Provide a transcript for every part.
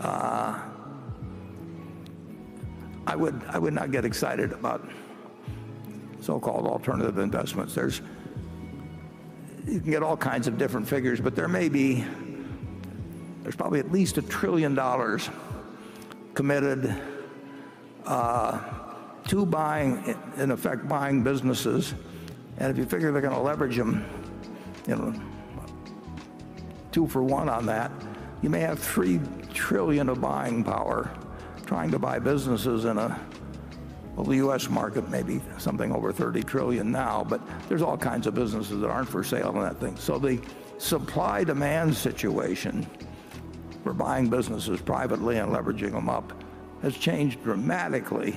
I would not get excited about so-called alternative investments. You can get all kinds of different figures, but there's probably at least $1 trillion committed to buying, in effect, buying businesses. And if you figure they're going to leverage them, 2 for 1 on that, you may have $3 trillion of buying power trying to buy businesses in the U.S. market, maybe something over 30 trillion now, but there's all kinds of businesses that aren't for sale in that thing. So the supply-demand situation for buying businesses privately and leveraging them up has changed dramatically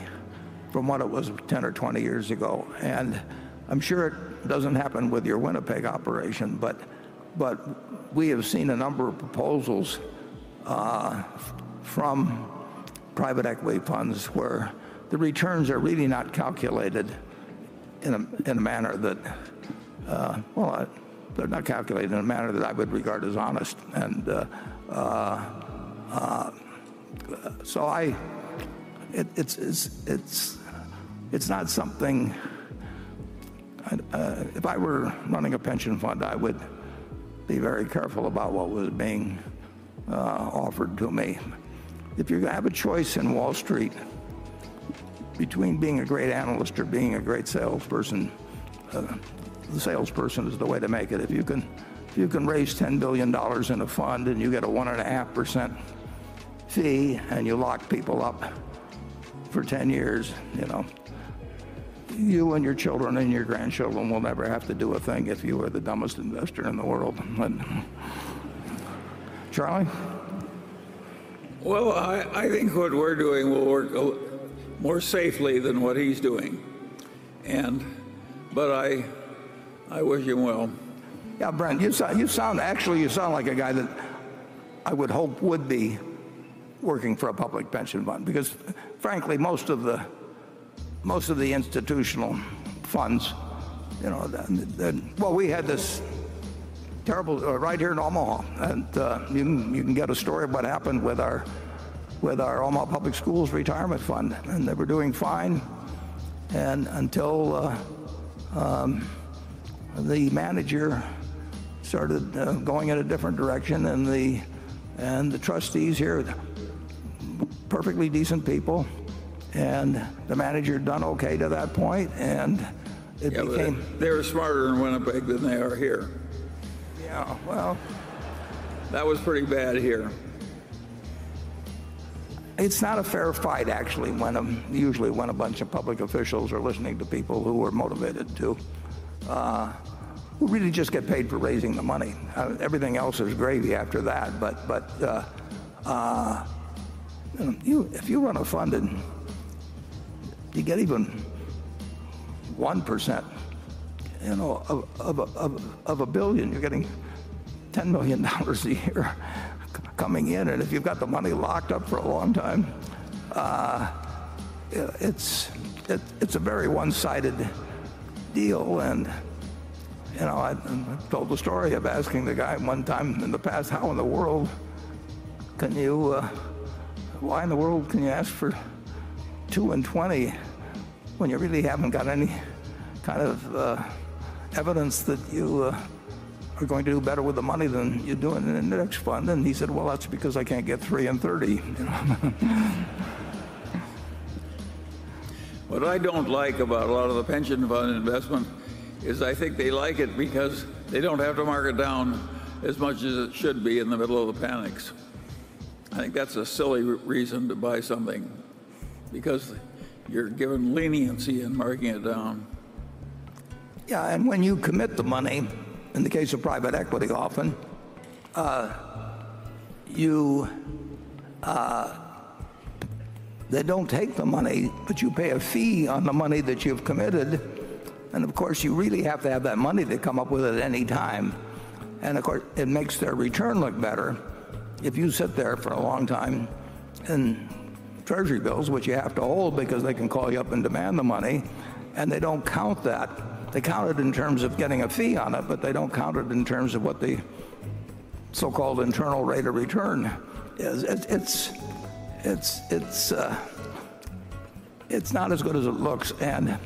from what it was 10 or 20 years ago. And I'm sure it doesn't happen with your Winnipeg operation, but we have seen a number of proposals from private equity funds where the returns are really not calculated in a manner that, they're not calculated in a manner that I would regard as honest. And so it's not something. If I were running a pension fund, I would be very careful about what was being offered to me. If you're going to have a choice in Wall Street between being a great analyst or being a great salesperson, the salesperson is the way to make it. If you can raise $10 billion in a fund and you get a 1.5% fee and you lock people up for 10 years, you and your children and your grandchildren will never have to do a thing if you were the dumbest investor in the world. Charlie? Well, I think what we're doing will work more safely than what he's doing. But I wish him well. Yeah, Brent, you sound like a guy that I would hope would be working for a public pension fund, because frankly, most of the institutional funds, we had this terrible right here in Omaha, and you can get a story of what happened with our Omaha Public Schools retirement fund, and they were doing fine, and until the manager started going in a different direction, and the trustees here, perfectly decent people, and the manager done okay to that point, and it became. They were smarter in Winnipeg than they are here. Yeah, well, that was pretty bad here. It's not a fair fight, actually, usually when a bunch of public officials are listening to people who are motivated to, who really just get paid for raising the money. Everything else is gravy after that. If you run a fund and you get even 1%, of $1 billion, you're getting $10 million a year coming in, and if you've got the money locked up for a long time, it's a very one-sided deal. And I told the story of asking the guy one time in the past, why in the world can you ask for 2 and 20 when you really haven't got any kind of evidence that you are going to do better with the money than you do in an index fund? And he said, well, that's because I can't get 3 and 30. What I don't like about a lot of the pension fund investment is I think they like it because they don't have to mark it down as much as it should be in the middle of the panics. I think that's a silly reason to buy something, because you're given leniency in marking it down. Yeah, and when you commit the money, in the case of private equity often, they don't take the money, but you pay a fee on the money that you've committed. And of course, you really have to have that money to come up with it at any time. And of course, it makes their return look better if you sit there for a long time in treasury bills, which you have to hold because they can call you up and demand the money, and they don't count that. They count it in terms of getting a fee on it, but they don't count it in terms of what the so-called internal rate of return is it's not as good as it looks, and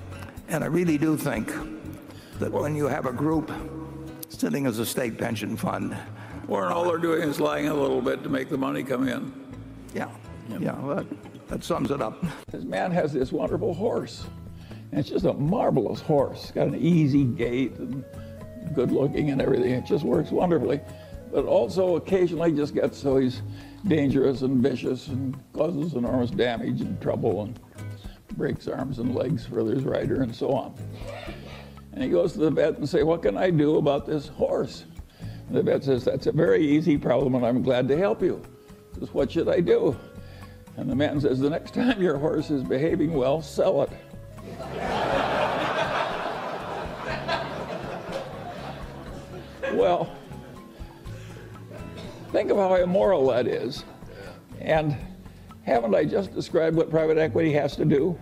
I really do think that when you have a group sitting as a state pension fund, Warren, all they're doing is lying a little bit to make the money come in. That sums it up. This man has this wonderful horse, and it's just a marvelous horse. It's got an easy gait and good looking and everything. It just works wonderfully, but also occasionally just gets so he's dangerous and vicious and causes enormous damage and trouble and breaks arms and legs for his rider and so on. And he goes to the vet and say, "What can I do about this horse?" And the vet says, "That's a very easy problem, and I'm glad to help you." He says, "What should I do?" And the man says, "The next time your horse is behaving well, sell it." Well, think of how immoral that is. And haven't I just described what private equity has to do?